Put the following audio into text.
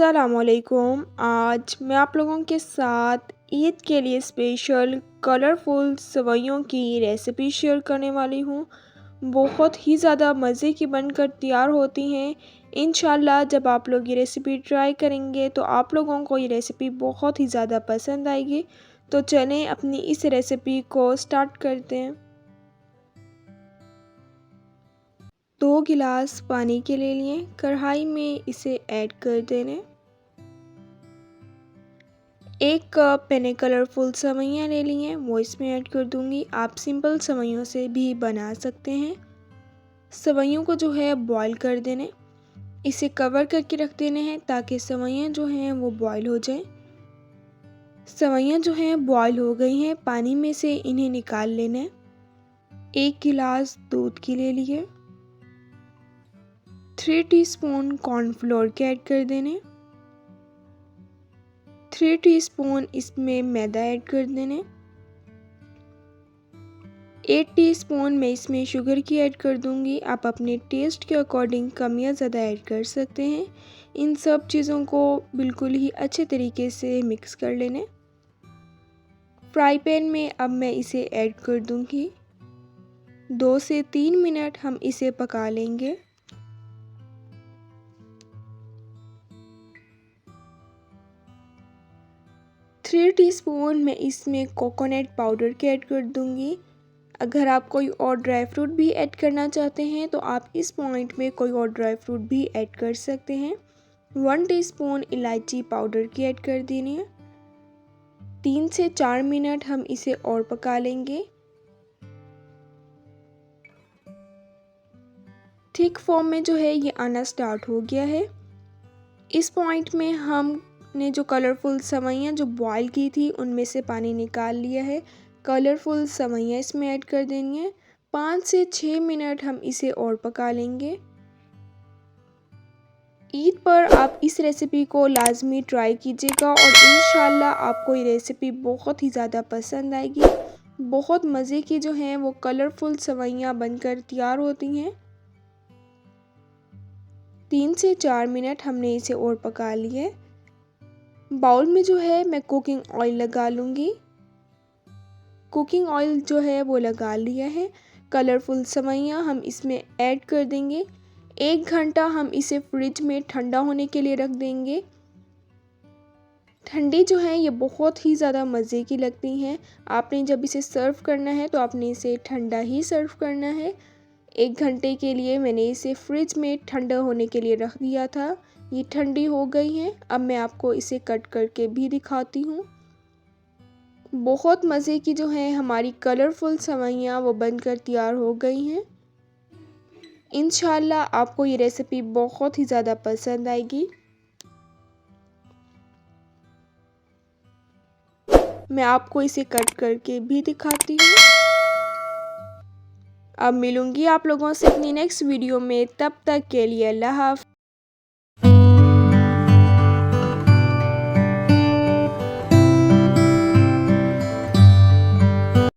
अस्सलामुअलैकुम। आज मैं आप लोगों के साथ ईद के लिए स्पेशल कलरफुल सेवइयों की रेसिपी शेयर करने वाली हूँ। बहुत ही ज़्यादा मज़े की बनकर तैयार होती हैं। इंशाल्लाह जब आप लोग ये रेसिपी ट्राई करेंगे तो आप लोगों को ये रेसिपी बहुत ही ज़्यादा पसंद आएगी। तो चलें अपनी इस रेसिपी को स्टार्ट करते हैं। 2 गिलास पानी के ले लिए, कढ़ाई में इसे ऐड कर देने। 1 कप मैंने कलरफुल सेवइयाँ ले ली हैं, वो इसमें ऐड कर दूंगी। आप सिंपल सेवइयों से भी बना सकते हैं। सेवइयों को जो है बॉईल कर देने, इसे कवर करके रख देने हैं ताकि सेवइयाँ जो हैं वो बॉईल हो जाएं। सेवइयाँ जो हैं बॉईल हो गई हैं, पानी में से इन्हें निकाल लेना है। 1 गिलास दूध की ले लिए। 3 टीस्पून कॉर्नफ्लोर के ऐड कर देने। 3 टीस्पून इसमें मैदा ऐड कर देने। 8 टीस्पून मैं इसमें शुगर की ऐड कर दूंगी। आप अपने टेस्ट के अकॉर्डिंग कम या ज़्यादा ऐड कर सकते हैं। इन सब चीज़ों को बिल्कुल ही अच्छे तरीके से मिक्स कर लेने। फ्राई पैन में अब मैं इसे ऐड कर दूंगी। 2 से 3 मिनट हम इसे पका लेंगे। थ्री टीस्पून मैं इसमें कोकोनट पाउडर के ऐड कर दूंगी। अगर आप कोई और ड्राई फ्रूट भी ऐड करना चाहते हैं तो आप इस पॉइंट में कोई और ड्राई फ्रूट भी ऐड कर सकते हैं। 1 टीस्पून इलायची पाउडर की ऐड कर देनी है। 3 से 4 मिनट हम इसे और पका लेंगे। थिक फॉर्म में जो है ये आना स्टार्ट हो गया है। इस पॉइंट में हमने जो कलरफुल सेवइयाँ जो बॉईल की थी उनमें से पानी निकाल लिया है। कलरफुल सेवइयाँ इसमें ऐड कर देनी है। 5 से 6 मिनट हम इसे और पका लेंगे। ईद पर आप इस रेसिपी को लाजमी ट्राई कीजिएगा और इंशाल्लाह आपको ये रेसिपी बहुत ही ज़्यादा पसंद आएगी। बहुत मज़े की जो हैं वो कलरफुल सेवइयाँ बनकर तैयार होती हैं। 3 से 4 मिनट हमने इसे और पका लिए। बाउल में जो है मैं कुकिंग ऑयल लगा लूँगी। कुकिंग ऑयल जो है वो लगा लिया है। कलरफुल सेवइयाँ हम इसमें ऐड कर देंगे। 1 घंटा हम इसे फ्रिज में ठंडा होने के लिए रख देंगे। ठंडी जो है ये बहुत ही ज़्यादा मज़े की लगती हैं। आपने जब इसे सर्व करना है तो आपने इसे ठंडा ही सर्व करना है। 1 घंटे के लिए मैंने इसे फ्रिज में ठंडा होने के लिए रख दिया था। ये ठंडी हो गई हैं। अब मैं आपको इसे कट करके भी दिखाती हूँ। बहुत मज़े की जो है हमारी कलरफुल सेवइयाँ वो बनकर तैयार हो गई हैं। इंशाल्लाह आपको ये रेसिपी बहुत ही ज़्यादा पसंद आएगी। मैं आपको इसे कट करके भी दिखाती हूँ। अब मिलूँगी आप लोगों से अपनी नेक्स्ट वीडियो में, तब तक के लिए अल्लाह हाफ़िज़।